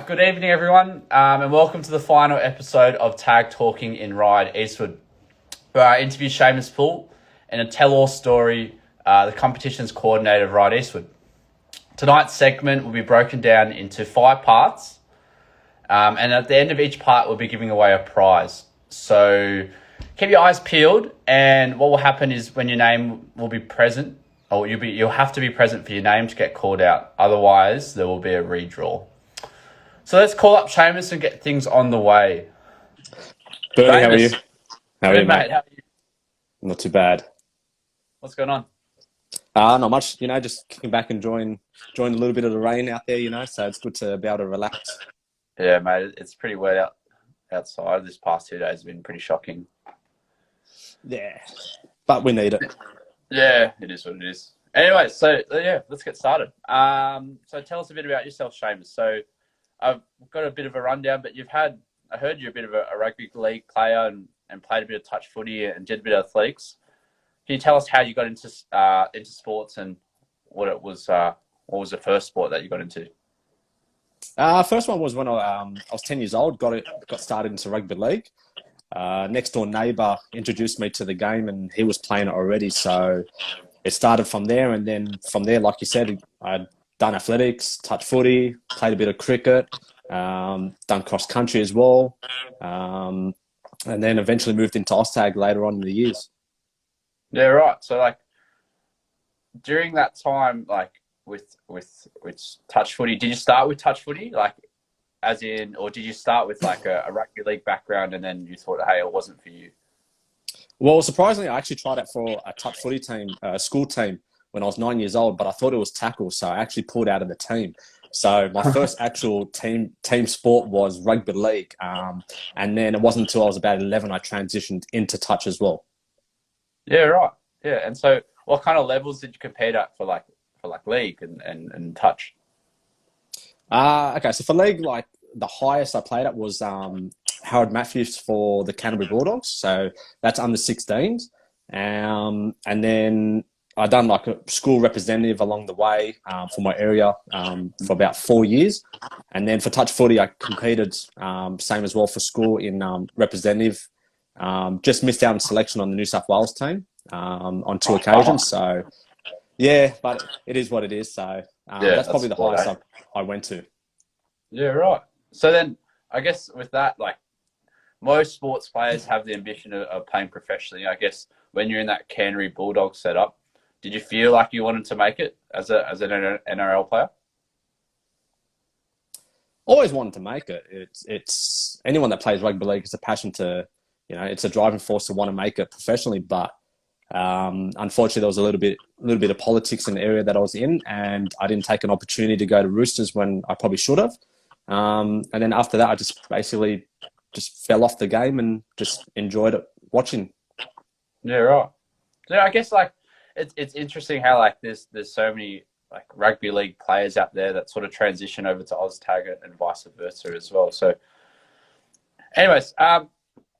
Good evening, everyone, and welcome to the final episode of Talking in Ryde-Eastwood, where I interview Seamus Poole in a tell-all story, the competition's coordinator of Ryde-Eastwood. Tonight's segment will be broken down into 5 parts, and at the end of each part, we'll be giving away a prize. So keep your eyes peeled, and what will happen is when your name will be present, or you'll have to be present for your name to get called out. Otherwise, there will be a redraw. So let's call up Seamus and get things on the way. Bernie, how are you? How are you, mate? How are you? Not too bad. What's going on? Not much, just kicking back and enjoying a little bit of the rain out there, so it's good to be able to relax. Yeah, mate, it's pretty wet outside. This past 2 days have been pretty shocking. Yeah, but we need it. Yeah, it is what it is. Anyway, so yeah, let's get started. So tell us a bit about yourself, Seamus. So I've got a bit of a rundown, but I heard you're a bit of a rugby league player and played a bit of touch footy and did a bit of athletics. Can you tell us how you got into sports and what was the first sport that you got into? First one was when I was 10 years old, got started into rugby league. Next door neighbour introduced me to the game and he was playing it already. So it started from there. And then from there, like you said, I'd done athletics, touch footy, played a bit of cricket, done cross country as well. And then eventually moved into Oztag later on in the years. Yeah, right. So during that time, with touch footy, did you start with touch footy? Or did you start with a rugby league background and then you thought, hey, it wasn't for you? Well, surprisingly, I actually tried out for a touch footy team, school team, when I was 9 years old, but I thought it was tackle, so I actually pulled out of the team. So my first actual team sport was rugby league, and then it wasn't until I was about 11 I transitioned into touch as well. Yeah, right. Yeah, and so what kind of levels did you compete at for league and touch? Okay, so for league, the highest I played at was Harold Matthews for the Canterbury Bulldogs. So that's under 16s. And then I done a school representative along the way for my area for about 4 years. And then for touch footy, I competed same as well for school in representative. Just missed out on selection on the New South Wales team on 2 occasions. So yeah, but it is what it is. So that's probably the highest I went to. Yeah, right. So then I guess with that, most sports players have the ambition of playing professionally. I guess when you're in that Canterbury Bulldog setup, did you feel like you wanted to make it as an NRL player? Always wanted to make it. It's anyone that plays rugby league is a passion to, it's a driving force to want to make it professionally. But unfortunately, there was a little bit of politics in the area that I was in, and I didn't take an opportunity to go to Roosters when I probably should have. And then after that, I just basically just fell off the game and just enjoyed it watching. Yeah, right. So I guess it's interesting how there's so many rugby league players out there that sort of transition over to Oztag and vice versa as well. So, anyways,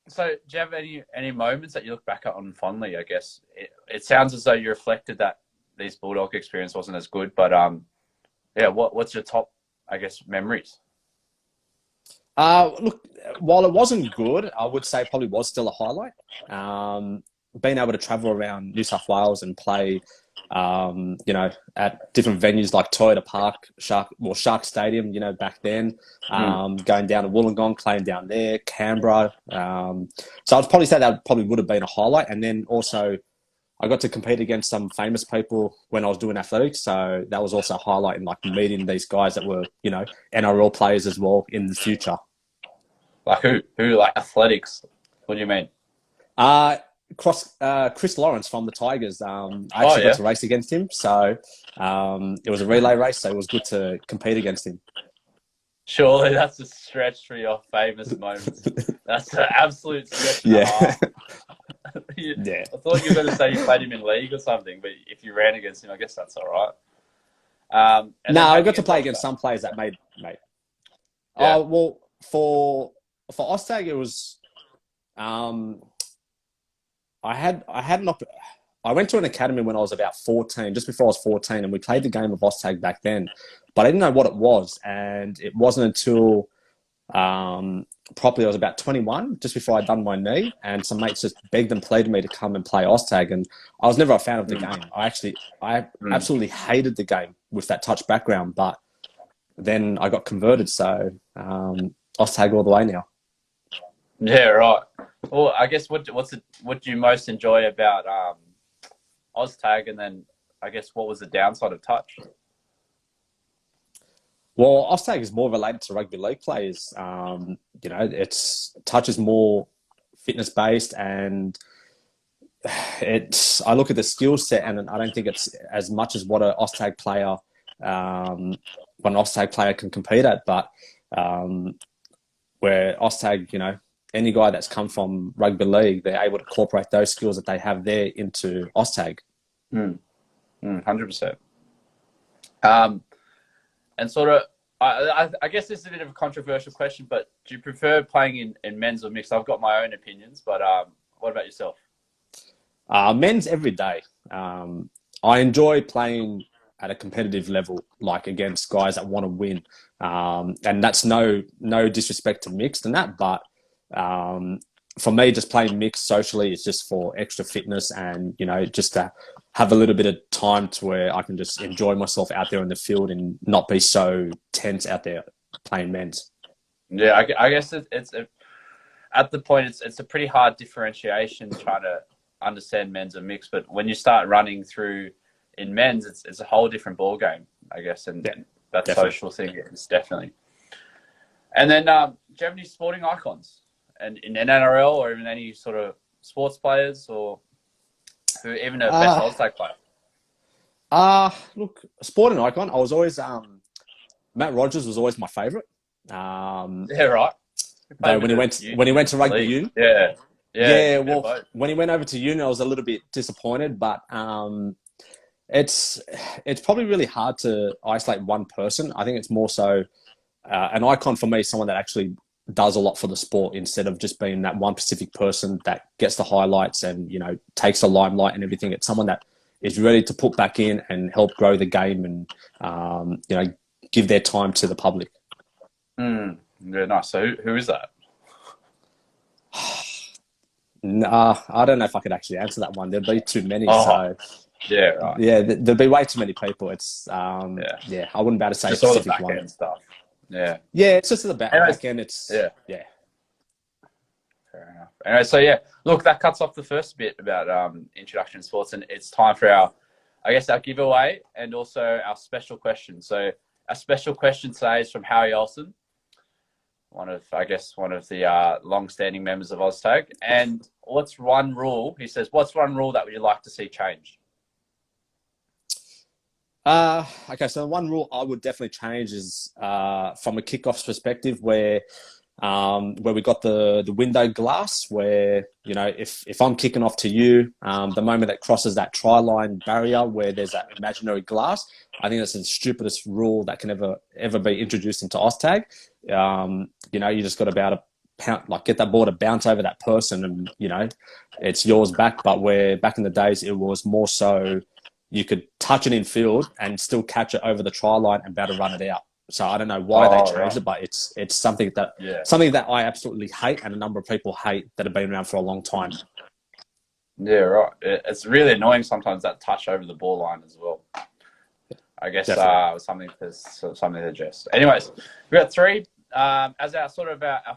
so do you have any moments that you look back on fondly? I guess it sounds as though you reflected that this Bulldog experience wasn't as good, but yeah, what's your top, I guess, memories? Look, while it wasn't good, I would say probably was still a highlight. Being able to travel around New South Wales and play, at different venues like Toyota Park, Shark Stadium, back then, going down to Wollongong, playing down there, Canberra. So I'd probably say that probably would have been a highlight. And then also I got to compete against some famous people when I was doing athletics. So that was also a highlight in meeting these guys that were, NRL players as well in the future. Who athletics? What do you mean? Chris Lawrence from the Tigers. I actually got to race against him. So it was a relay race. So it was good to compete against him. Surely that's a stretch for your famous moments. That's an absolute stretch. Yeah. Yeah. I thought you were going to say you played him in league or something, but if you ran against him, I guess that's all right. No, I got to play against some players that made. Yeah. Oh well, for Oztag, it was. I I went to an academy when I was about 14, just before I was 14, and we played the game of Oztag back then, but I didn't know what it was, and it wasn't until properly I was about 21, just before I'd done my knee, and some mates just begged and pleaded me to come and play Oztag, and I was never a fan of the game. I absolutely hated the game with that touch background, but then I got converted, so Oztag all the way now. Yeah, right. Well, I guess what do you most enjoy about Oztag, and then I guess what was the downside of touch? Well, Oztag is more related to rugby league players. It's touch is more fitness based, and I look at the skill set, and I don't think it's as much as what an Oztag player, what an Oztag player can compete at. But where Oztag, any guy that's come from rugby league, they're able to incorporate those skills that they have there into Oztag. 100%. And sort of, I guess this is a bit of a controversial question, but do you prefer playing in men's or mixed? I've got my own opinions, but what about yourself? Men's every day. I enjoy playing at a competitive level, like against guys that want to win. And that's no disrespect to mixed and that, but for me, just playing mixed socially is just for extra fitness and, just to have a little bit of time to where I can just enjoy myself out there in the field and not be so tense out there playing men's. Yeah, I guess it's at the point, it's a pretty hard differentiation trying to understand men's and mixed, but when you start running through in men's, it's a whole different ball game, I guess, and that definitely. Social thing is definitely. And then, do you have any sporting icons, and in NRL or even any sort of sports players or who even a best Oztag player? Look, sporting icon. I was always Matt Rogers was always my favourite. Yeah, right. When he went to rugby union. Yeah. Well, when he went over to uni, I was a little bit disappointed, but it's probably really hard to isolate one person. I think it's more so an icon for me, someone that actually does a lot for the sport instead of just being that one specific person that gets the highlights and, takes the limelight and everything. It's someone that is ready to put back in and help grow the game and, give their time to the public. Yeah, nice. So who is that? Nah, I don't know if I could actually answer that one. There'd be too many. So yeah, right. Yeah, there'd be way too many people. It's I wouldn't be able to say just a all the specific back end one. Stuff. Yeah, it's just the back end. It's yeah. Fair enough. Anyway, so look, that cuts off the first bit about introduction to sports, and it's time for our giveaway and also our special question. So our special question today is from Howie Olsen, one of the long-standing members of Oztag. And what's one rule? He says, what's one rule that would you like to see changed? Okay, so one rule I would definitely change is from a kickoffs perspective, where we got the window glass, where if I'm kicking off to you, the moment that crosses that try line barrier where there's that imaginary glass, I think that's the stupidest rule that can ever be introduced into Oztag. You just got to be able to get that ball to bounce over that person, and it's yours back. But where back in the days it was more so you could touch it in field and still catch it over the try line and be able to run it out. So I don't know why they changed it, but it's something that I absolutely hate, and a number of people hate that have been around for a long time. Yeah, right. It's really annoying sometimes, that touch over the ball line as well. I guess something to address. Anyways, we've got three. As our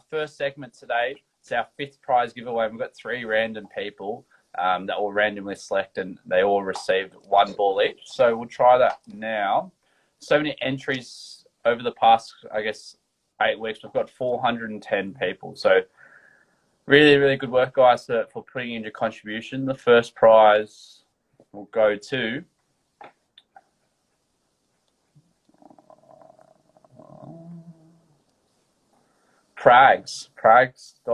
first segment today, it's our fifth prize giveaway. We've got three random people that will randomly select, and they all received one ball each. So we'll try that now. So many entries over the past, 8 weeks. We've got 410 people. So really, really good work, guys, for putting in your contribution. The first prize will go to Prags.ltd.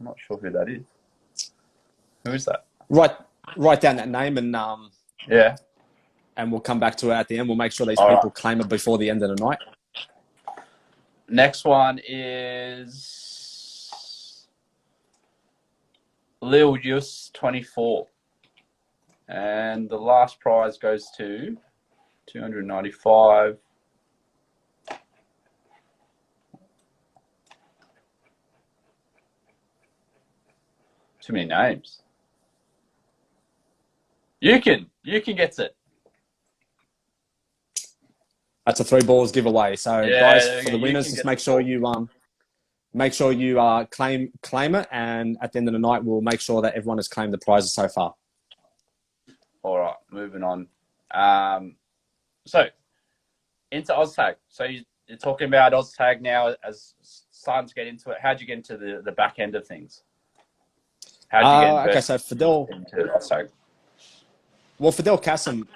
I'm not sure who that is. Who is that? Write down that name and and we'll come back to it at the end. We'll make sure these people claim it before the end of the night. Next one is Lil Yus 24. And the last prize goes to 295. Too many names. You can gets it. That's a 3 balls giveaway. So Yeah, guys, for the you winners, can just get make the sure ball. you claim it, and at the end of the night, we'll make sure that everyone has claimed the prizes so far. All right, moving on. So into OzTag. So you're talking about OzTag now as starting to get into it. How'd you get into the back end of things? How'd you get Okay, so Fidel into Kassam,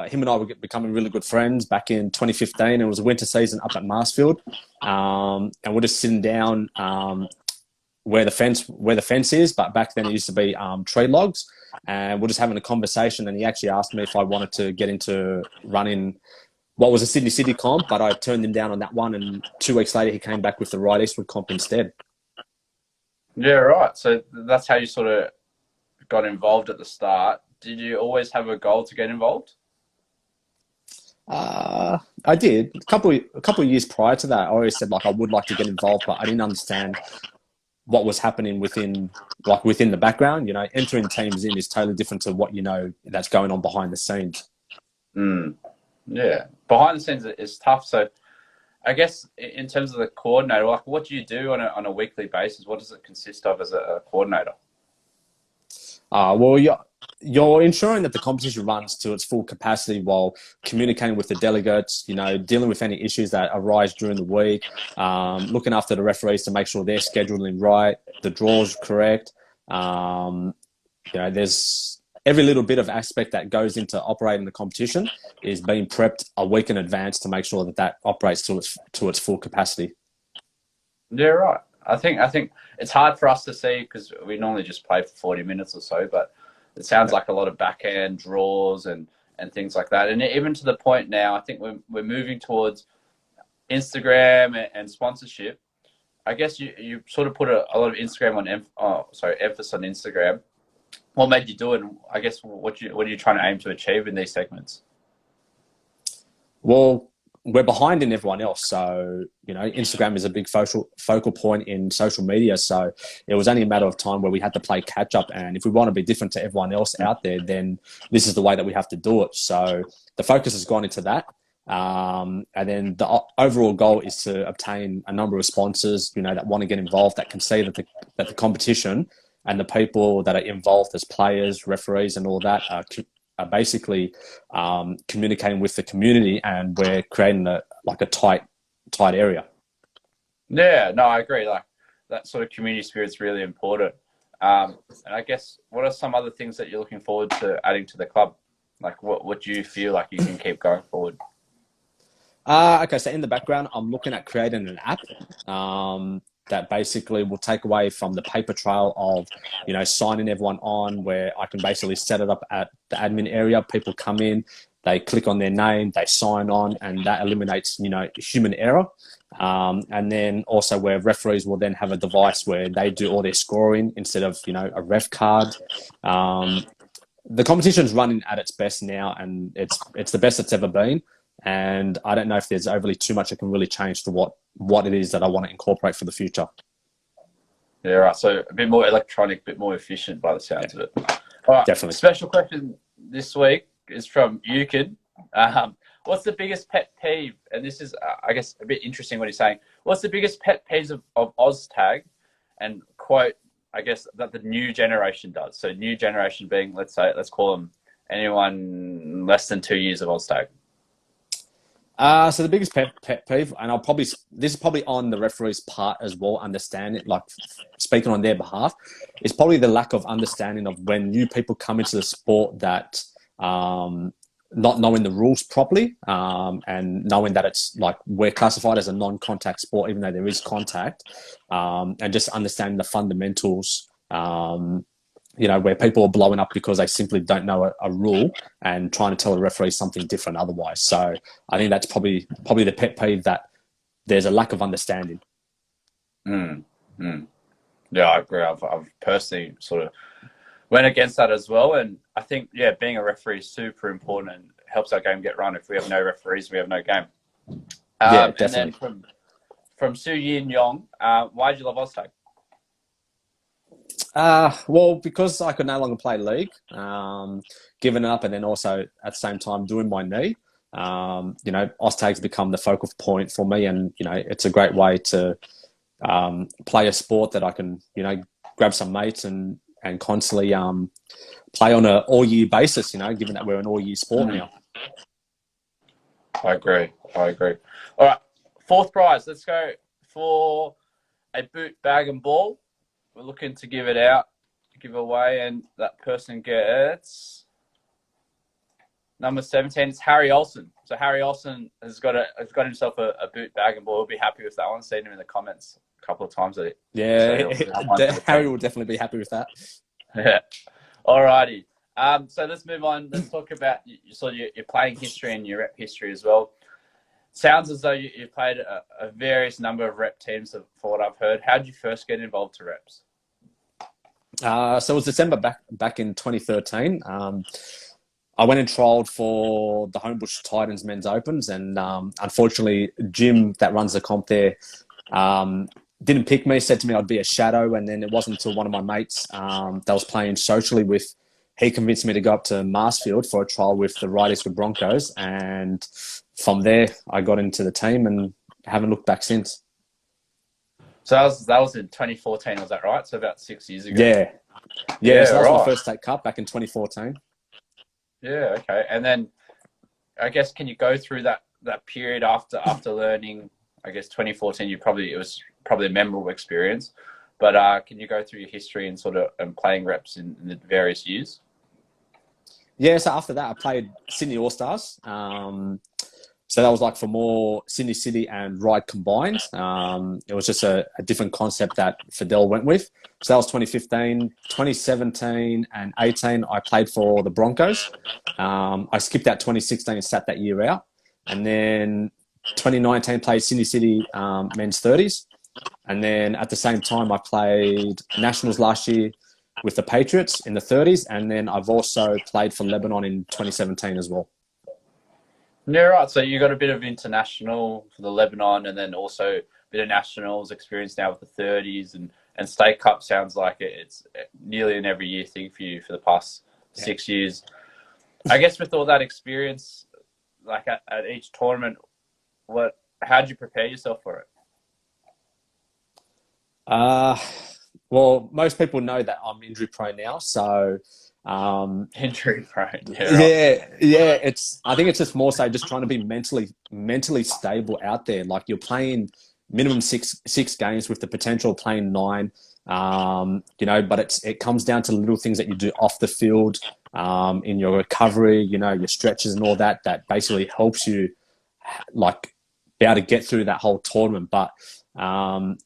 him and I were becoming really good friends back in 2015. It was a winter season up at Marsfield, and we're just sitting down where the fence is, but back then it used to be tree logs, and we're just having a conversation. And he actually asked me if I wanted to get into running what was a Sydney City comp, but I turned him down on that one. And 2 weeks later, he came back with the Ryde-Eastwood comp instead. Yeah, right. So that's how you sort of got involved at the start. Did you always have a goal to get involved? I did a couple of years prior to that. I always said like I would like to get involved, but I didn't understand what was happening within the background. You know, entering teams in is totally different to what you know that's going on behind the scenes. Yeah, behind the scenes is tough. So I guess in terms of the coordinator, like what do you do on a weekly basis? What does it consist of as a coordinator? Well, you're ensuring that the competition runs to its full capacity while communicating with the delegates, you know, dealing with any issues that arise during the week, looking after the referees to make sure they're scheduling right, the draws correct. You know, there's every little bit of aspect that goes into operating the competition is being prepped a week in advance to make sure that operates to its full capacity. Yeah, right. I think it's hard for us to see because we normally just play for 40 minutes or so, but it sounds like a lot of backhand draws and things like that. And even to the point now, I think we're moving towards Instagram and sponsorship. I guess you sort of put a lot of Instagram on emphasis on Instagram. What made you do it? And I guess what are you trying to aim to achieve in these segments? Well, we're behind in everyone else. So, you know, Instagram is a big focal point in social media. So it was only a matter of time where we had to play catch up. And if we want to be different to everyone else out there, then this is the way that we have to do it. So the focus has gone into that. And then the overall goal is to obtain a number of sponsors, you know, that want to get involved, that can see that the competition and the people that are involved as players, referees, and all that are basically communicating with the community, and we're creating a tight area. Yeah, no, I agree. Like that sort of community spirit is really important. And I guess what are some other things that you're looking forward to adding to the club? Like what do you feel like you can keep going forward? Okay, so in the background, I'm looking at creating an app that basically will take away from the paper trail of, you know, signing everyone on, where I can basically set it up at the admin area. People come in, they click on their name, they sign on, and that eliminates, you know, human error. And then also where referees will then have a device where they do all their scoring instead of, you know, a ref card. The competition's running at its best now, and it's the best it's ever been. And I don't know if there's overly too much I can really change to what it is that I want to incorporate for the future. Yeah, right. So a bit more electronic, a bit more efficient by the sounds of it. All right. Definitely. Special question this week is from Eukin. What's the biggest pet peeve? And this is, I guess, a bit interesting what he's saying. What's the biggest pet peeves of OzTag? And quote, I guess, that the new generation does. So new generation being, let's call them anyone less than 2 years of OzTag. So the biggest pet peeve, and this is probably on the referee's part as well, understand it, like speaking on their behalf, is probably the lack of understanding of when new people come into the sport that not knowing the rules properly, and knowing that it's like we're classified as a non-contact sport, even though there is contact, and just understanding the fundamentals. You know, where people are blowing up because they simply don't know a rule and trying to tell the referee something different otherwise. So I think that's probably the pet peeve, that there's a lack of understanding. Yeah, I agree. I've personally sort of went against that as well. And I think, yeah, being a referee is super important and helps our game get run. If we have no referees, we have no game. Yeah, And then definitely. from Su Yin Yong, why did you love Oztag? Well, because I could no longer play league, giving up, and then also at the same time doing my knee. Oztag's become the focal point for me, and it's a great way to play a sport that I can, grab some mates and constantly play on an all year basis. Given that we're an all year sport now. I agree. All right, fourth prize. Let's go for a boot, bag, and ball. We're looking to give it out, give away, and that person gets number 17. It's Harry Olsen. So Harry Olsen has got himself a boot, bag, and ball. He'll be happy with that one. Seen him in the comments a couple of times. Yeah, Harry will definitely be happy with that. Yeah. Alrighty. So let's move on. Let's talk about your playing history and your rep history as well. Sounds as though you've played a various number of rep teams for what I've heard. How did you first get involved to reps? So it was December back in 2013. I went and trialled for the Homebush Titans Men's Opens, and unfortunately, Jim, that runs the comp there, didn't pick me. Said to me I'd be a shadow, and then it wasn't until one of my mates that was playing socially with, he convinced me to go up to Marsfield for a trial with the Ryde-Eastwood Broncos, and from there I got into the team and haven't looked back since. So that was in 2014, was that right? So about 6 years ago. Yeah. So that was my first state cup back in 2014. Yeah. Okay. And then, I guess, can you go through that period after learning? I guess 2014, it was probably a memorable experience, but can you go through your history and sort of playing reps in the various years? Yeah. So after that, I played Sydney All Stars. So that was like for more Sydney City and Ryde combined. It was just a different concept that Fidel went with. So that was 2015, 2017 and 18. I played for the Broncos. I skipped out 2016 and sat that year out. And then 2019 played Sydney City men's 30s. And then at the same time, I played Nationals last year with the Patriots in the 30s. And then I've also played for Lebanon in 2017 as well. Yeah, right. So you got a bit of international for the Lebanon, and then also a bit of nationals experience now with the 30s and state cup. Sounds like it's nearly an every year thing for you for the past 6 years. I guess with all that experience, like at each tournament, how did you prepare yourself for it? Well, most people know that I'm injury prone now, so injury prone. Yeah. I think it's just more so just trying to be mentally stable out there. Like you're playing minimum six games with the potential of playing 9. But it comes down to little things that you do off the field, in your recovery, your stretches and all that basically helps you like be able to get through that whole tournament. But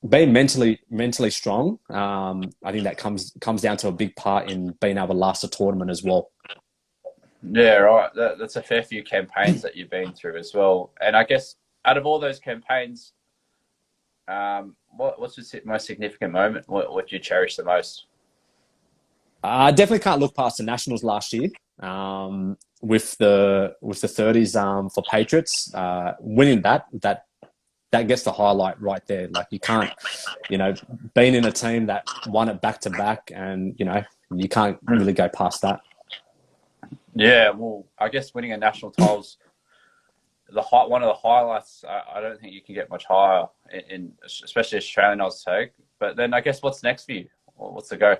being mentally strong, I think that comes down to a big part in being able to last a tournament as well. Yeah, right. That's a fair few campaigns that you've been through as well. And I guess out of all those campaigns, what's the most significant moment? What do you cherish the most? I definitely can't look past the Nationals last year, with the 30s for Patriots, winning that gets the highlight right there. Like you can't, being in a team that won it back to back, and you can't really go past that. Yeah, well, I guess winning a national title's one of the highlights. I don't think you can get much higher in especially Australian Oztag. But then I guess what's next for you? What's the go?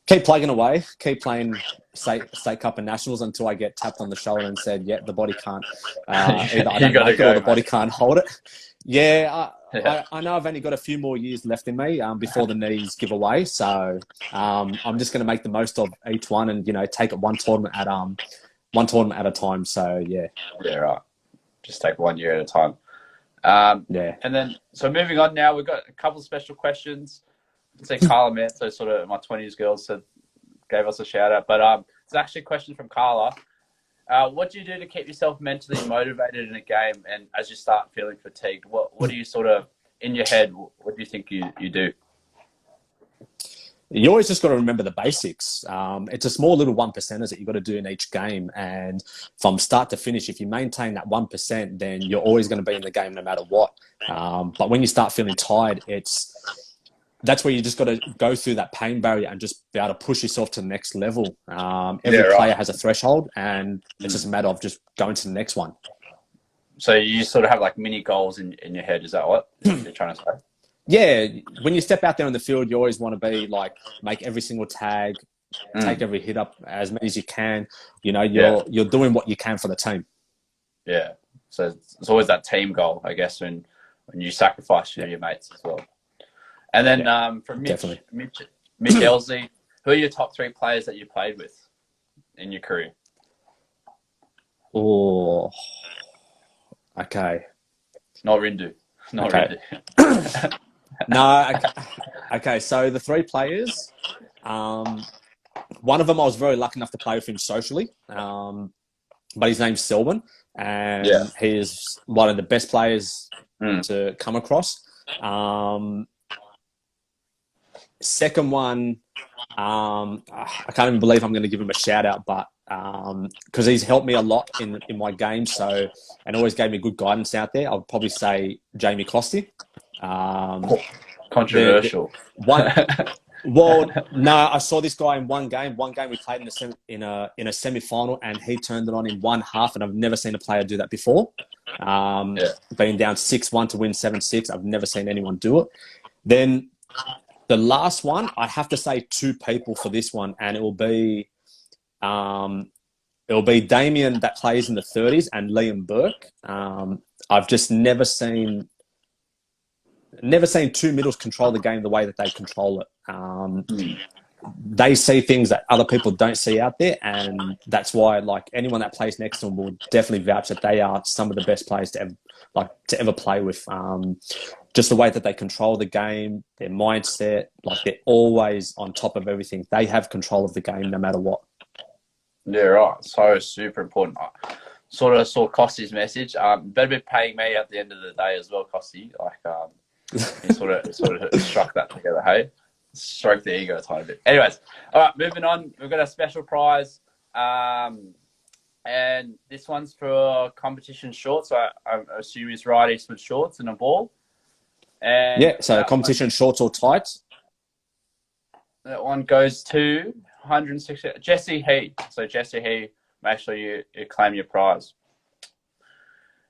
Keep plugging away, keep playing state cup and nationals until I get tapped on the shoulder and said, yeah, the body can't, either I don't like it or the body can't hold it. Yeah, I know I've only got a few more years left in me before the knees give away. So I'm just going to make the most of each one and, take it one tournament at a time. So, yeah. Yeah, right. Just take 1 year at a time. Yeah. And then, so moving on now, we've got a couple of special questions. I'd say Carla Manso, sort of my 20s girls, gave us a shout out. But it's actually a question from Carla. What do you do to keep yourself mentally motivated in a game? And as you start feeling fatigued, what do you sort of, in your head, what do you think you do? You always just got to remember the basics. It's a small little 1%ers that you got to do in each game. And from start to finish, if you maintain that 1%, then you're always going to be in the game no matter what. But when you start feeling tired, that's where you just got to go through that pain barrier and just be able to push yourself to the next level. Every player has a threshold, and it's just a matter of just going to the next one. So you sort of have like mini goals in your head. Is that what you're trying to say? Yeah, when you step out there on the field, you always want to be like, make every single tag, take every hit up as many as you can. You know, you're doing what you can for the team. Yeah. So it's always that team goal, I guess, when you sacrifice your mates as well. And then from Mitch Elsie, who are your top 3 players that you played with in your career? Oh, okay. Not Rindu. Rindu. No, okay. So the 3 players, one of them I was very lucky enough to play with him socially, but his name's Selwyn, and he is one of the best players to come across. Second one, I can't even believe I'm going to give him a shout out, but because he's helped me a lot in my game, and always gave me good guidance out there, I'll probably say Jamie Costy. Controversial. Well, no, I saw this guy in one game. One game we played in a semi-final, and he turned it on in one half, and I've never seen a player do that before. Being down 6-1 to win 7-6, I've never seen anyone do it. Then the last one, I have to say 2 people for this one, and it will be Damien that plays in the 30s and Liam Burke. I've just never seen 2 middles control the game the way that they control it. They see things that other people don't see out there, and that's why, like, anyone that plays next to them will definitely vouch that they are some of the best players to ever play with. Just the way that they control the game, their mindset, like, they're always on top of everything. They have control of the game no matter what. Yeah, right. So super important. I sort of saw Costy's message. Better be paying me at the end of the day as well, Costy. Like, he sort of struck that together, hey? Stroke the ego a tiny bit. Anyways, all right, moving on. We've got a special prize. And this one's for competition shorts. So I assume it's Ryde-Eastwood shorts and a ball. And yeah, so competition shorts or tights. That one goes to 160. Jesse He. So Jesse He, make sure you claim your prize.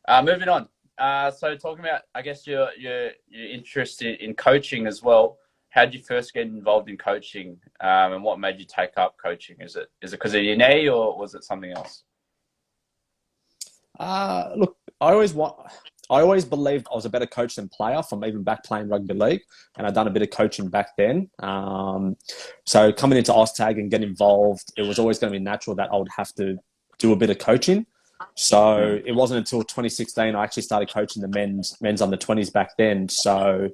Moving on. So talking about, I guess, your interest in coaching as well. How did you first get involved in coaching, and what made you take up coaching? Is it because of your knee, or was it something else? Look, I always believed I was a better coach than player from even back playing rugby league, and I'd done a bit of coaching back then. So coming into OzTag and getting involved, it was always going to be natural that I would have to do a bit of coaching. So it wasn't until 2016 I actually started coaching the men's under 20s back then. So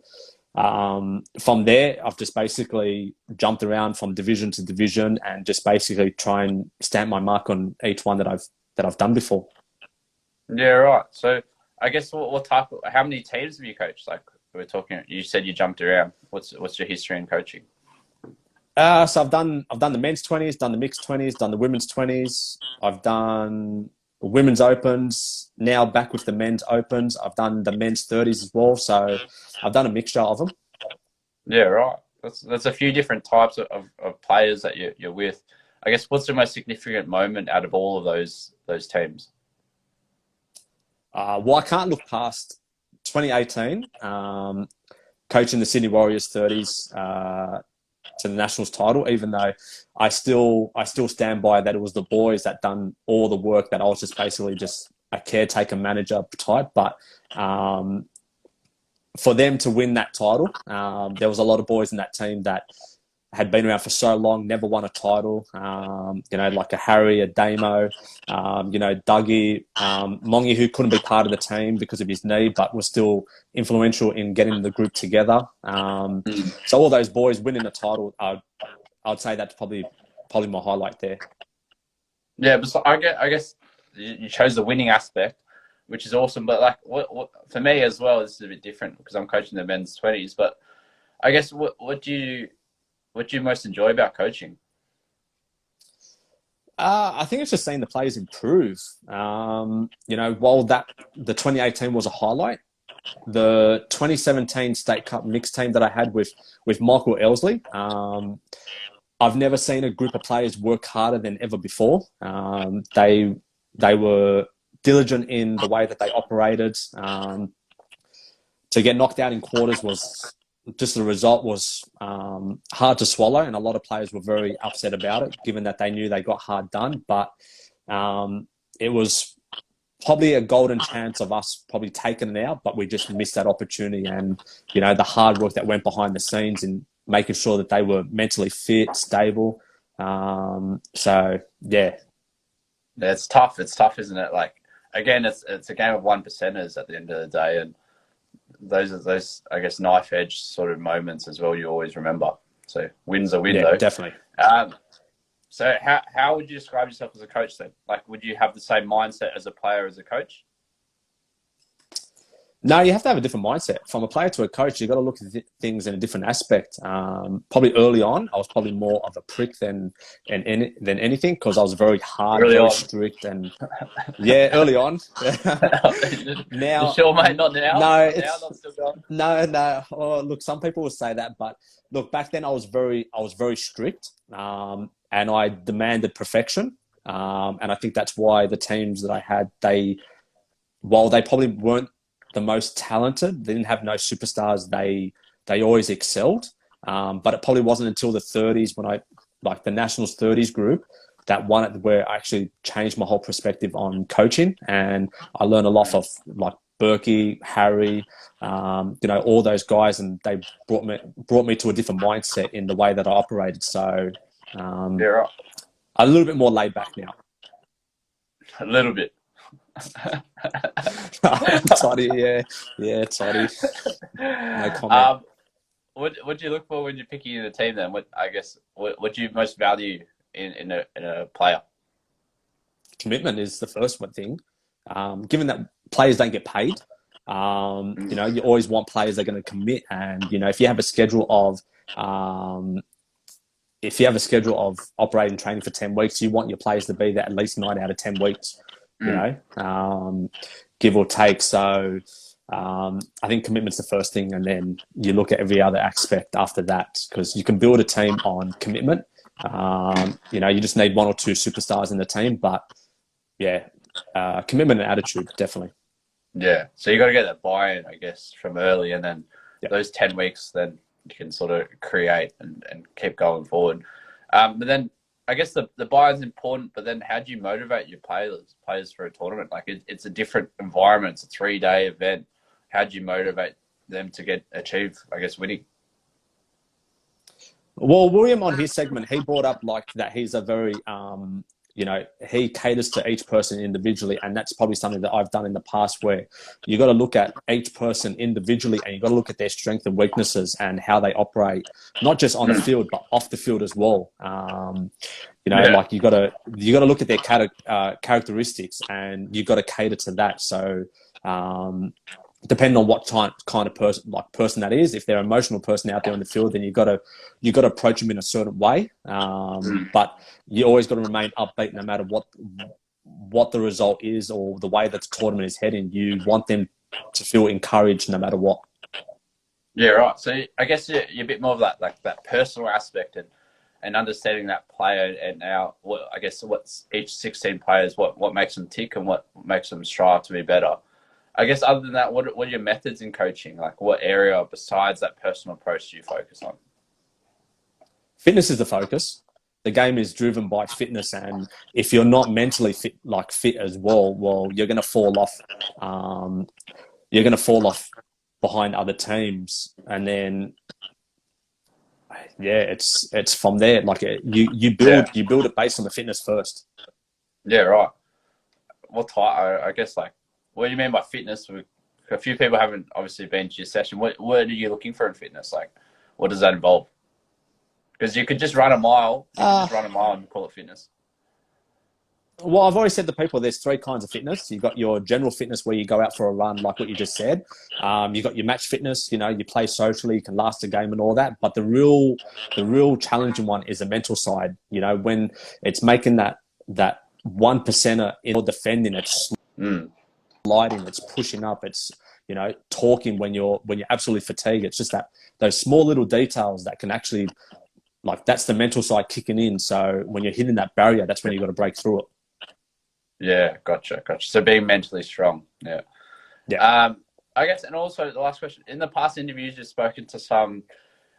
from there, I've just basically jumped around from division to division and just basically try and stamp my mark on each one that I've done before. Yeah, right. So I guess how many teams have you coached? Like, we're talking, you said you jumped around. What's your history in coaching? So I've done the men's 20s, done the mixed 20s, done the women's 20s. I've done women's opens, now back with the men's opens. I've done the men's 30s as well. So I've done a mixture of them. Yeah, right. That's a few different types of players that you're with. I guess, what's the most significant moment out of all of those teams? Well, I can't look past 2018, coaching the Sydney Warriors 30s to the Nationals title, even though I still stand by that it was the boys that done all the work, that I was just basically just a caretaker manager type. But for them to win that title, there was a lot of boys in that team that had been around for so long, never won a title. Like a Harry, a Damo, Dougie, Mongi, who couldn't be part of the team because of his knee, but was still influential in getting the group together. So all those boys winning the title, I'd say that's probably my highlight there. Yeah, but so I guess you chose the winning aspect, which is awesome. But like, what for me as well, this is a bit different because I'm coaching the men's 20s. But I guess what do what do you most enjoy about coaching? I think it's just seeing the players improve. While the 2018 was a highlight, the 2017 State Cup mixed team that I had with Michael Elsley, I've never seen a group of players work harder than ever before. They were diligent in the way that they operated. To get knocked out in quarters was just the result was hard to swallow, and a lot of players were very upset about it, given that they knew they got hard done. But it was probably a golden chance of us probably taking it out, but we just missed that opportunity. And the hard work that went behind the scenes in making sure that they were mentally fit, stable. So yeah, It's tough. It's tough, isn't it? Like, again, it's a game of one percenters at the end of the day, and those are those, I guess, knife edge sort of moments as well. You always remember. So wins a win, though. Definitely. So how would you describe yourself as a coach then? Like, would you have the same mindset as a player as a coach? No, you have to have a different mindset. From a player to a coach, you've got to look at things in a different aspect. Probably early on, I was probably more of a prick than anything, because I was very hard, very strict, and yeah, early on. Now, you sure, mate? Not now. No, Not still going. No. Oh, look, some people will say that, but look, back then I was very strict, and I demanded perfection. And I think that's why the teams that I had, while they probably weren't the most talented, they didn't have no superstars, they always excelled. But it probably wasn't until the 30s, when the Nationals 30s group, that one where I actually changed my whole perspective on coaching. And I learned a lot of like Berkey, Harry, all those guys, and they brought me to a different mindset in the way that I operated. So Yeah, right. I'm a little bit more laid back now. A little bit. Toddy, yeah, Toddy. No comment. What do you look for when you're picking a team then? What do you most value in a player? Commitment is the first one thing. Given that players don't get paid, you always want players that are going to commit. And if you have a schedule of operating training for 10 weeks, you want your players to be there at least 9 out of 10 weeks. Give or take. So I think commitment's the first thing, and then you look at every other aspect after that, because you can build a team on commitment. You just need 1 or 2 superstars in the team, but yeah, commitment and attitude, definitely. Yeah, so you got to get that buy-in, I guess, from early, and then those 10 weeks, then you can sort of create and keep going forward. But then I guess the buy-in's important, but then how do you motivate your players for a tournament? Like, it's a different environment. It's a 3-day event. How do you motivate them to achieve, I guess, winning? Well, William, on his segment, he brought up like that he's a very, he caters to each person individually. And that's probably something that I've done in the past, where you got to look at each person individually, and you got to look at their strengths and weaknesses and how they operate, not just on the field, but off the field as well. Like you got to look at their characteristics, and you got to cater to that. So, depending on what kind of person that is, if they're an emotional person out there in the field, then you got to approach them in a certain way. But you always got to remain upbeat, no matter what the result is or the way that the tournament is heading. You want them to feel encouraged no matter what. Yeah, right. So I guess you're a bit more of that personal aspect and understanding that player, and now what's each 16 players, what makes them tick and what makes them strive to be better. I guess other than that, what are your methods in coaching? Like, what area besides that personal approach do you focus on? Fitness is the focus. The game is driven by fitness, and if you're not mentally fit as well, you're going to fall off. You're going to fall off behind other teams, and then it's from there. Like you build it based on the fitness first. Yeah, right. What type? I guess what do you mean by fitness? A few people haven't obviously been to your session. What are you looking for in fitness? Like, what does that involve? Because you could just run a mile. And call it fitness. Well, I've always said to people, there's three kinds of fitness. You've got your general fitness where you go out for a run, like what you just said. You've got your match fitness, you know, you play socially, you can last a game and all that. But the real challenging one is the mental side. You know, when it's making that one percenter in or defending, it's Mm. sliding, it's pushing up, it's, you know, talking when you're absolutely fatigued. It's just that those small little details that can actually, like, that's the mental side kicking in. So when you're hitting that barrier, that's when you've got to break through it. Yeah, gotcha. So being mentally strong. Yeah. Yeah. I guess, and also the last question: in the past interviews, you've spoken to some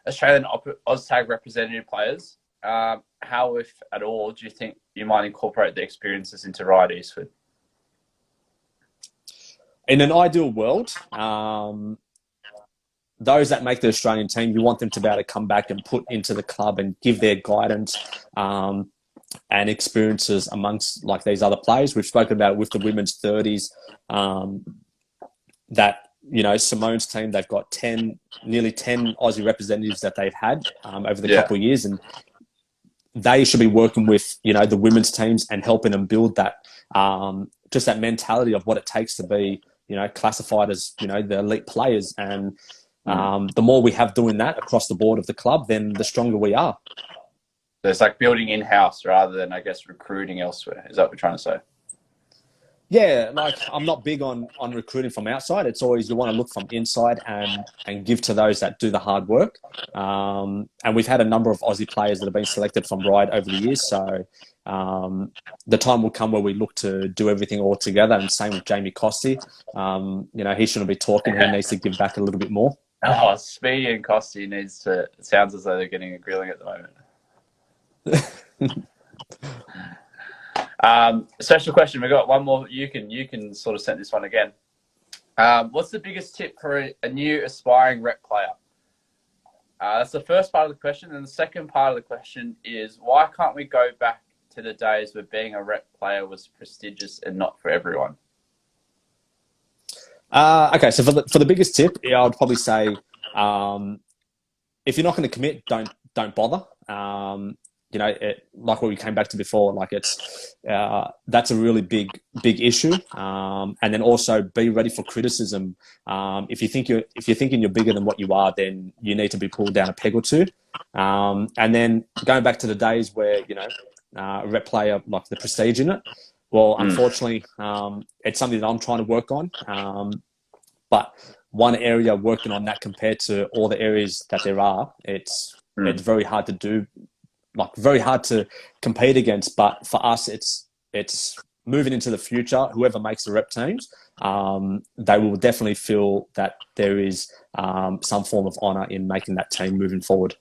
Australian OzTag representative players. How, if at all, do you think you might incorporate the experiences into Ryde-Eastwood? In an ideal world, those that make the Australian team, you want them to be able to come back and put into the club and give their guidance and experiences amongst like these other players. We've spoken about it with the women's 30s, that, you know, Simone's team, they've got nearly 10 Aussie representatives that they've had over the couple of years, and they should be working with, you know, the women's teams and helping them build that, just that mentality of what it takes to be, you know, classified as, you know, the elite players. And the more we have doing that across the board of the club, then the stronger we are. So it's like building in-house rather than, I guess, recruiting elsewhere. Is that what we're trying to say? Yeah, like, I'm not big on recruiting from outside. It's always, you want to look from inside and give to those that do the hard work. And we've had a number of Aussie players that have been selected from Ryde over the years. So the time will come where we look to do everything all together. And same with Jamie Costy. You know, he shouldn't be talking. He needs to give back a little bit more. Oh, Speedy and Costy needs to. It sounds as though they're getting a grilling at the moment. Special question. We got one more. You can sort of send this one again. What's the biggest tip for a new aspiring rep player? That's the first part of the question. And the second part of the question is, why can't we go back to the days where being a rep player was prestigious and not for everyone? Okay, so for the biggest tip, I would probably say, if you're not going to commit, don't bother. You know, like what we came back to before, like that's a really big issue. And then also be ready for criticism. If you're thinking you're bigger than what you are, then you need to be pulled down a peg or two. And then going back to the days where, you know, a rep player, like the prestige in it. Well, unfortunately, it's something that I'm trying to work on. But one area working on that compared to all the areas that there are, it's very hard to do. Like, very hard to compete against, but for us, it's moving into the future. Whoever makes the rep teams, they will definitely feel that there is some form of honour in making that team moving forward.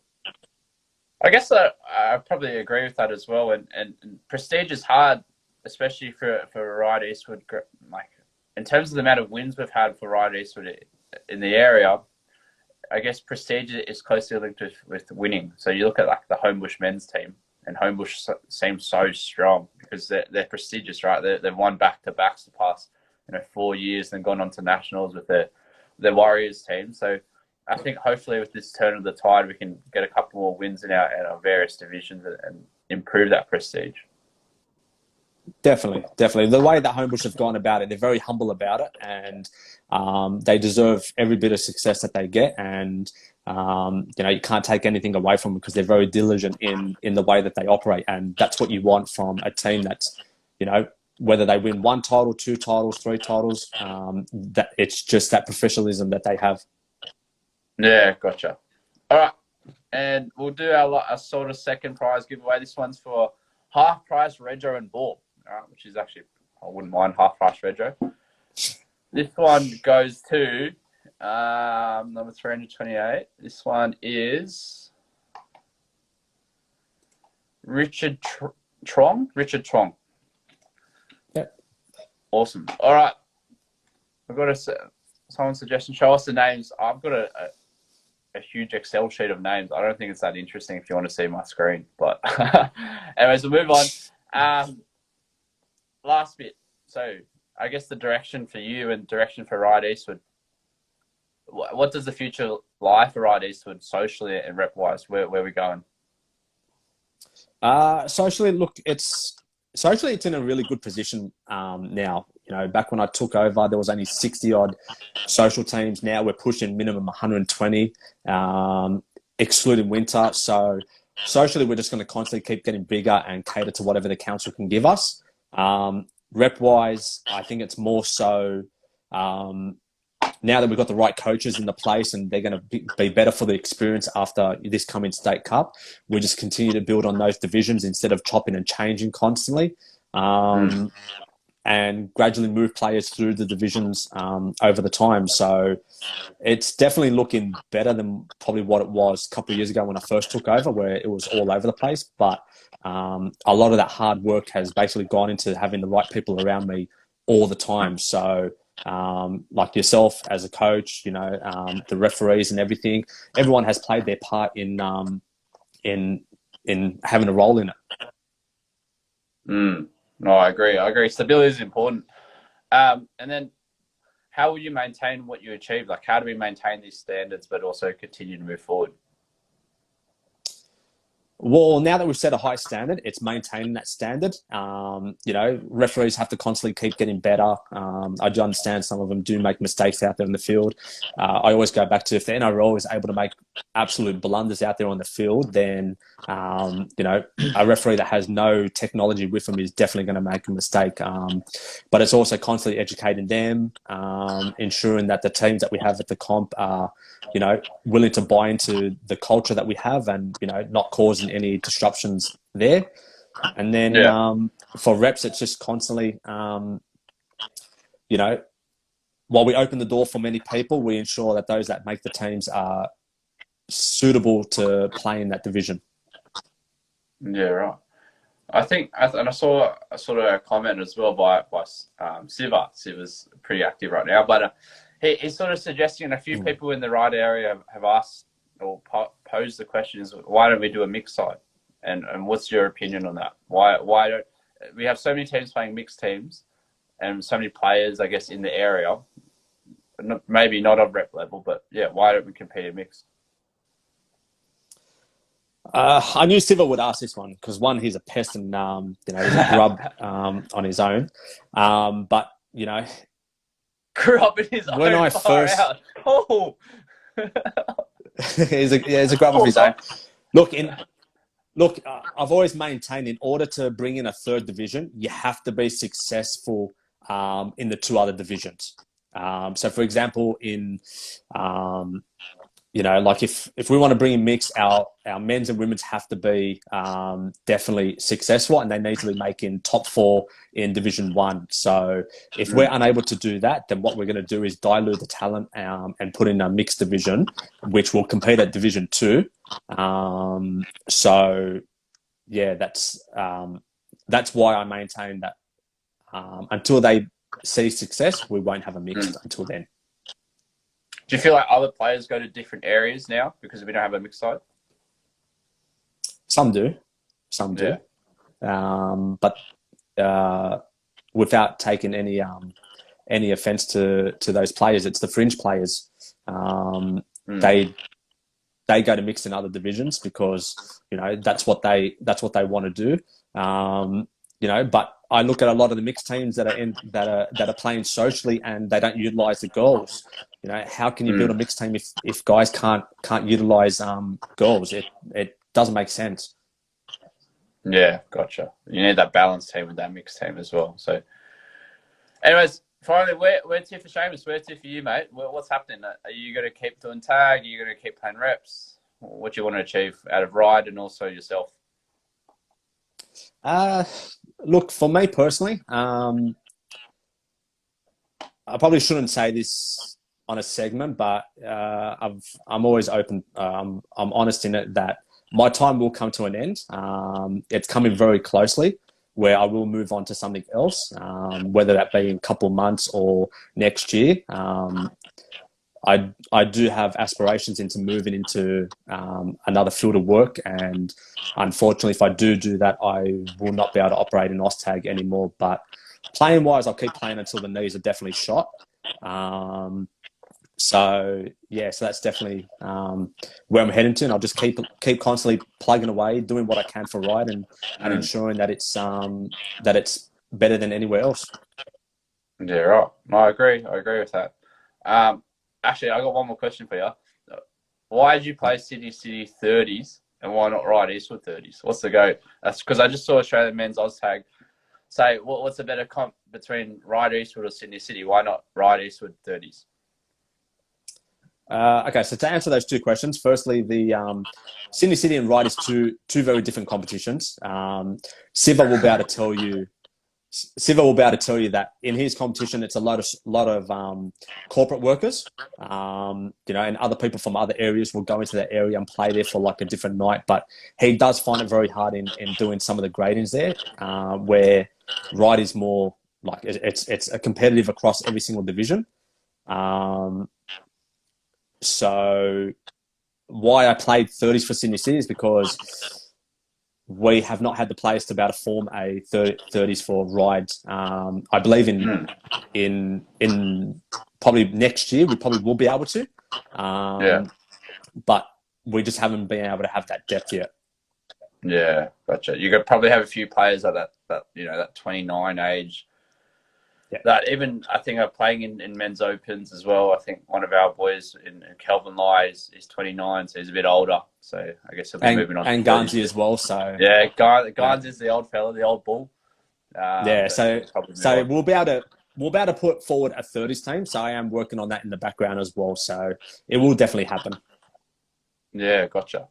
I guess I probably agree with that as well. And prestige is hard, especially for Ryde-Eastwood. Like, in terms of the amount of wins we've had for Ryde-Eastwood in the area, I guess prestige is closely linked with winning. So you look at like the Homebush men's team, and Homebush seems so strong because they're prestigious, right? They've won back-to-backs the past 4 years and gone on to nationals with their Warriors team. So I think hopefully with this turn of the tide, we can get a couple more wins in our various divisions and improve that prestige. Definitely. The way that Homebush have gone about it, they're very humble about it, and they deserve every bit of success that they get. And you know, you can't take anything away from them because they're very diligent in the way that they operate, and that's what you want from a team that's, you know, whether they win 1 title, 2 titles, 3 titles, that it's just that professionalism that they have. Yeah, gotcha. All right, and we'll do our sort of second prize giveaway. This one's for half price rego and ball. Which is actually, I wouldn't mind half price rego. This one goes to number 328. This one is Richard Trong. Yep. Awesome. All right. We've got someone's suggestion. Show us the names. I've got a huge Excel sheet of names. I don't think it's that interesting if you want to see my screen. But anyways, we'll move on. Last bit. So I guess the direction for you and direction for Ryde-Eastwood. What does the future lie for Ryde-Eastwood socially and rep-wise? Where are we going? Socially, look, it's socially, it's in a really good position now. Back when I took over, there was only 60 odd social teams. Now we're pushing minimum 120, excluding winter. So socially, we're just going to constantly keep getting bigger and cater to whatever the council can give us. Rep wise, I think it's more so now that we've got the right coaches in the place and they're going to be better for the experience after this coming state cup. We just continue to build on those divisions instead of chopping and changing constantly. And gradually move players through the divisions over the time. So it's definitely looking better than probably what it was a couple of years ago when I first took over, where it was all over the place. But a lot of that hard work has basically gone into having the right people around me all the time. So like yourself as a coach, the referees and everything, everyone has played their part in having a role in it. No, I agree. Stability is important. And then how will you maintain what you achieve? Like, how do we maintain these standards but also continue to move forward? Well, now that we've set a high standard, it's maintaining that standard. Referees have to constantly keep getting better. I do understand some of them do make mistakes out there in the field. I always go back to, if the NRL is able to make absolute blunders out there on the field, then, a referee that has no technology with them is definitely going to make a mistake. But it's also constantly educating them, ensuring that the teams that we have at the comp are, willing to buy into the culture that we have and, not causing any disruptions there. And then for reps, it's just constantly, while we open the door for many people, we ensure that those that make the teams are suitable to play in that division. Yeah, right. I think, and I saw a sort of a comment as well by Siva. Siva's pretty active right now, but he's sort of suggesting, a few people in the right area have asked or posed the question, is why don't we do a mixed side? And what's your opinion on that? Why don't we have so many teams playing mixed teams and so many players, I guess, in the area, maybe not of rep level, but yeah, why don't we compete in mixed? I knew Siva would ask this one because, one, he's a pest and, he's a grub on his own. But, grew up in his when own. I first, Oh, he's a grub of his own. Look, I've always maintained, in order to bring in a third division, you have to be successful in the two other divisions. So, for example, like if we want to bring in mix, our men's and women's have to be definitely successful, and they need to be making top 4 in Division 1. So if we're unable to do that, then what we're going to do is dilute the talent and put in a mixed division, which will compete at Division 2. So yeah, that's why I maintain that until they see success, we won't have a mixed until then. Do you feel like other players go to different areas now because we don't have a mixed side? Some do. But without taking any offence to those players, it's the fringe players. They go to mix in other divisions because that's what they want to do. But I look at a lot of the mixed teams that are playing socially and they don't utilise the girls. How can you build a mixed team if guys can't utilise girls? It doesn't make sense. Yeah, gotcha. You need that balanced team with that mixed team as well. So, anyways, finally, where's it for Seamus? Where's it for you, mate? What's happening? Are you going to keep doing tag? Are you going to keep playing reps? What do you want to achieve out of Ryde and also yourself? Look, for me personally, I probably shouldn't say this on a segment, but I'm always open. I'm honest in it that my time will come to an end. It's coming very closely where I will move on to something else, whether that be in a couple of months or next year. I do have aspirations into moving into another field of work, and unfortunately, if I do that, I will not be able to operate in Oztag anymore. But playing wise, I'll keep playing until the knees are definitely shot. So yeah, so that's definitely where I'm heading to, and I'll just keep constantly plugging away, doing what I can for Ryde, and Mm. ensuring that it's better than anywhere else. Yeah, right. No, I agree. I agree with that. Um, Actually, I got one more question for you. Why did you play Sydney City 30s and why not Ryde-Eastwood 30s? What's the go? That's because I just saw Australian men's OzTag say, what's a better comp between Ryde-Eastwood or Sydney City? Why not Ryde-Eastwood 30s? Okay, so to answer those two questions, firstly, the Sydney City and Ryde is two very different competitions. Siva will be able to tell you. Siva will be able to tell you that in his competition, it's a lot of corporate workers, and other people from other areas will go into that area and play there for like a different night. But he does find it very hard in doing some of the gradings there, where Ryde is more like it's a competitive across every single division. Um, so why I played 30s for Sydney City is because we have not had the players to be able to form a 30s for Ryde. I believe Mm. in probably next year we probably will be able to, Yeah. but we just haven't been able to have that depth yet. Yeah, gotcha. You could probably have a few players at that 29 age. Yeah, That even I think are playing in men's opens as well. I think one of our boys in Kelvin Lai is 29, so he's a bit older. So I guess he'll be moving on to and 30s. Garnsey as well. So Yeah, yeah, Gines is the old fella, the old bull. yeah. But So he'll probably move so on. we'll be able to put forward a 30s team. So I am working on that in the background as well. So it will definitely happen. Yeah, gotcha.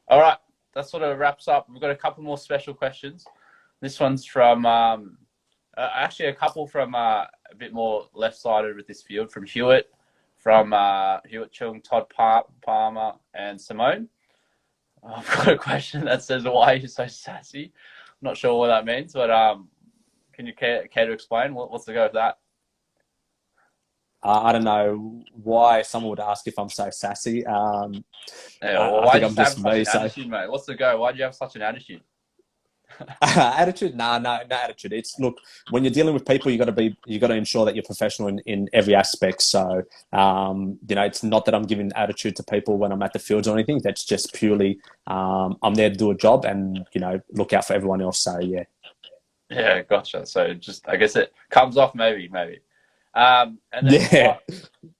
All right, that sort of wraps up. We've got a couple more special questions. This one's from actually a couple from a bit more left-sided with this field from Hewitt, from Hewitt Chung, Todd Palmer, and Simone. I've got a question that says, "Why are you so sassy?" I'm not sure what that means, but can you care to explain? What's the go with that? I don't know why someone would ask if I'm so sassy. Yeah, well, I why think do you I'm just have just such me. an So attitude, mate? What's the go? Why do you have such an attitude? attitude, no attitude. It's look when you're dealing with people, you got to ensure that you're professional in every aspect. So it's not that I'm giving attitude to people when I'm at the fields or anything. That's just purely I'm there to do a job and look out for everyone else. So yeah. Yeah, gotcha. So just, I guess it comes off maybe. And then Yeah.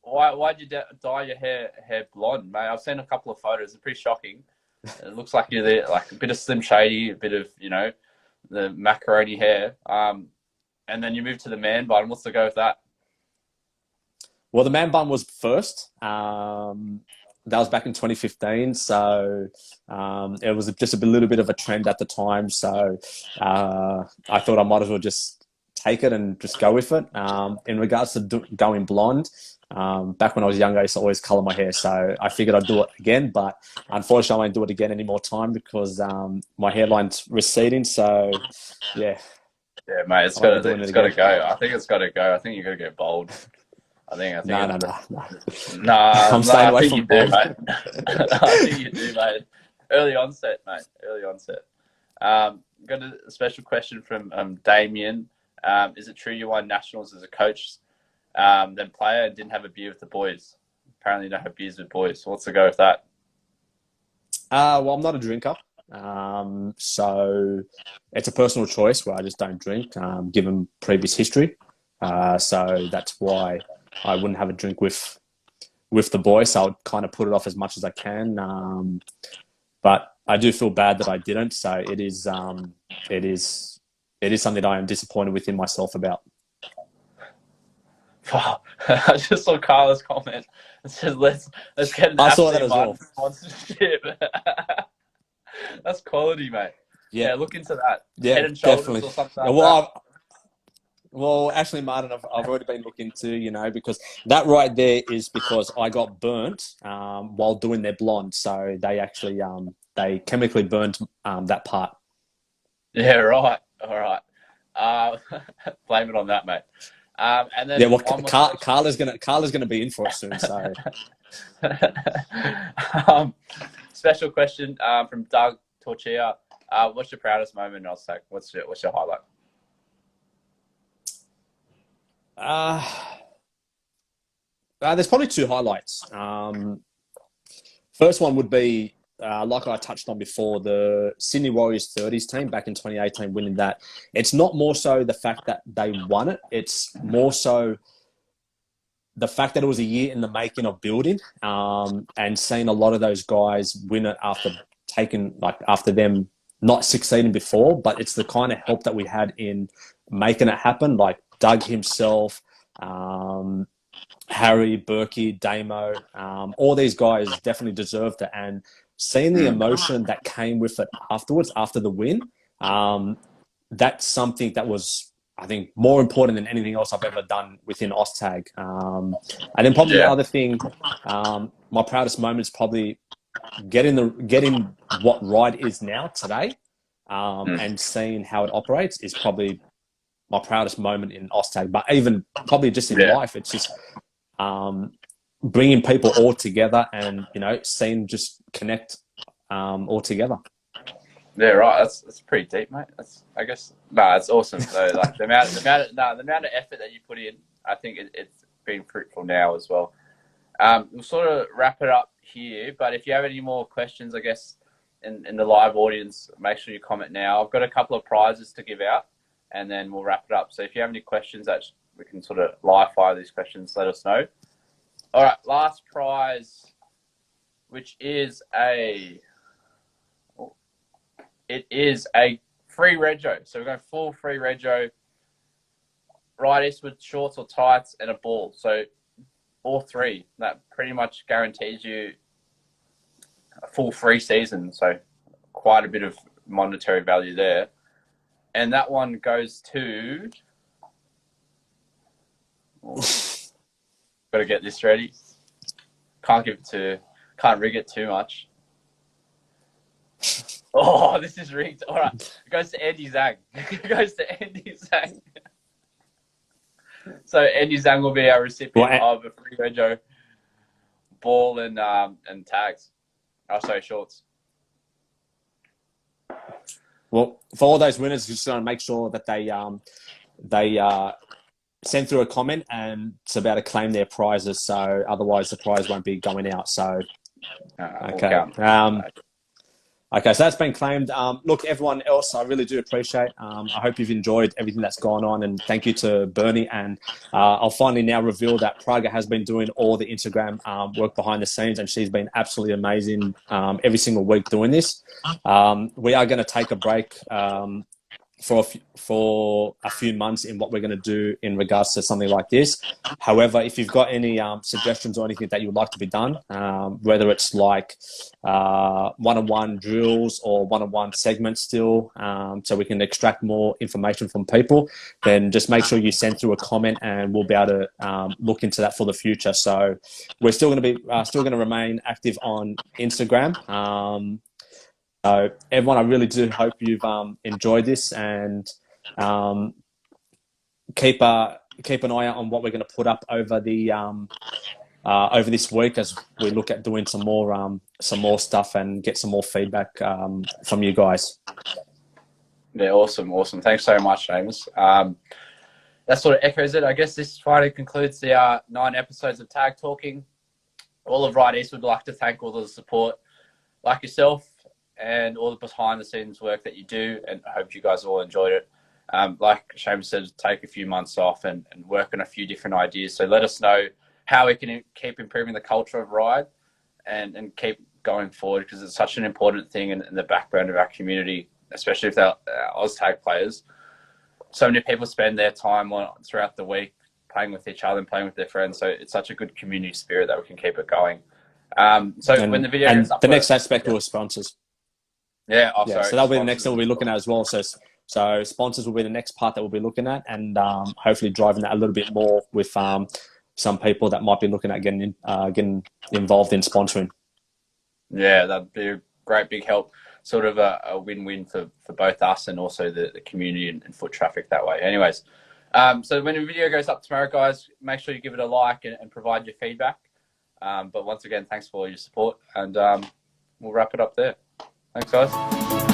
why'd you dye your hair blonde, mate? I've seen a couple of photos. It's pretty shocking. It looks like you're there, like a bit of Slim Shady, a bit of the macaroni hair. And then you move to the man bun. What's the go with that? Well, the man bun was first. That was back in 2015. So it was just a little bit of a trend at the time. So I thought I might as well just take it and just go with it. In regards to going blonde, back when I was younger, I used to always color my hair. So I figured I'd do it again. But unfortunately, I won't do it again any more time because my hairline's receding. So yeah, Yeah, mate, I won't be doing it it's got to again. go. I think it's got to go. I think you got to get bold. I think No, no, it's no, no. nah, I'm staying nah. I away think you from do, bald. mate. I think you do, mate. Early onset, mate. Early onset. Got a special question from Damien. Is it true you won nationals as a coach, then player, and didn't have a beer with the boys? Apparently, you don't have beers with boys. So what's the go with that? Well, I'm not a drinker. So it's a personal choice where I just don't drink, given previous history. So that's why I wouldn't have a drink with the boys. So I'll kind of put it off as much as I can. But I do feel bad that I didn't. So it is something that I am disappointed within myself about. Wow. I just saw Carla's comment. It says, let's get an I saw that Ashley as Martin well. sponsorship. That's quality, mate. Yeah, Yeah, look into that. yeah, Head and shoulders definitely. or something like that. Well, Ashley Martin, I've already been looking to, because that right there is because I got burnt while doing their blonde. So they actually they chemically burnt that part. Yeah, right. All right. Uh, blame it on that, mate. And Yeah, then well, one more question. Carla's gonna be in for it soon. So um, special question from Doug Torchia. What's your proudest moment in Oztag? What's your highlight? uh, There's probably two highlights. First one would be, like I touched on before, the Sydney Warriors 30s team back in 2018 winning that. It's not more so the fact that they won it. It's more so the fact that it was a year in the making of building, and seeing a lot of those guys win it after them not succeeding before. But it's the kind of help that we had in making it happen, like Doug himself, Harry, Berkey, Damo, all these guys definitely deserved it. And seeing the emotion that came with it afterwards, after the win, that's something that was, I think, more important than anything else I've ever done within OzTag. And then probably the other thing, my proudest moment is probably getting what Ryde is now today, and seeing how it operates is probably my proudest moment in OzTag. But even probably just in life, it's just bringing people all together and, seeing just connect all together. Yeah, right. That's pretty deep, mate. It's awesome. So, like the amount of effort that you put in, I think it's been fruitful now as well. We'll sort of wrap it up here, but if you have any more questions, I guess in the live audience, make sure you comment now. I've got a couple of prizes to give out, and then we'll wrap it up. So if you have any questions that we can sort of live fire these questions, let us know. All right, last prize, which is a free rego. So we're going full free rego, Ryde-Eastwood shorts or tights, and a ball. So all three, that pretty much guarantees you a full free season. So quite a bit of monetary value there. And that one goes to... Got to get this ready. Can't rig it too much. Oh, this is rigged. All right. It goes to Andy Zhang. So Andy Zhang will be our recipient of a free rego, ball and tags. Oh, sorry, shorts. Well, for all those winners, just want to make sure that they send through a comment and it's about to claim their prizes. So otherwise, the prize won't be going out. So okay. Okay, so that's been claimed. Look, everyone else, I really do appreciate. I hope you've enjoyed everything that's gone on, and thank you to Bernie. And I'll finally now reveal that Praga has been doing all the Instagram work behind the scenes, and she's been absolutely amazing every single week doing this. We are going to take a break for a few months in what we're going to do in regards to something like this. However, if you've got any suggestions or anything that you would like to be done, whether it's like one-on-one drills or one-on-one segments still, so we can extract more information from people, then just make sure you send through a comment and we'll be able to look into that for the future. So we're still going to be remain active on Instagram. So everyone, I really do hope you've enjoyed this, and keep an eye out on what we're going to put up over the over this week as we look at doing some more stuff and get some more feedback from you guys. Yeah, awesome. Thanks so much, Seamus. That sort of echoes it. I guess this finally concludes the 9 episodes of Tag Talking. All of Ryde-Eastwood would like to thank all the support, like yourself, and all the behind-the-scenes work that you do, and I hope you guys all enjoyed it. Like Seamus said, take a few months off and work on a few different ideas. So let us know how we can keep improving the culture of Ryde and keep going forward, because it's such an important thing in the background of our community, especially if they're OzTag players. So many people spend their time throughout the week playing with each other and playing with their friends. So it's such a good community spirit that we can keep it going. When the video goes up, the next aspect was sponsors. Yeah, sorry. So that'll be the next that we'll be looking at as well. So sponsors will be the next part that we'll be looking at, and hopefully driving that a little bit more with some people that might be looking at getting involved in sponsoring. Yeah, that'd be a great big help. Sort of a win-win for both us and also the community and foot traffic that way. Anyways, so when the video goes up tomorrow, guys, make sure you give it a like and provide your feedback. But once again, thanks for all your support, and we'll wrap it up there. Thanks, guys.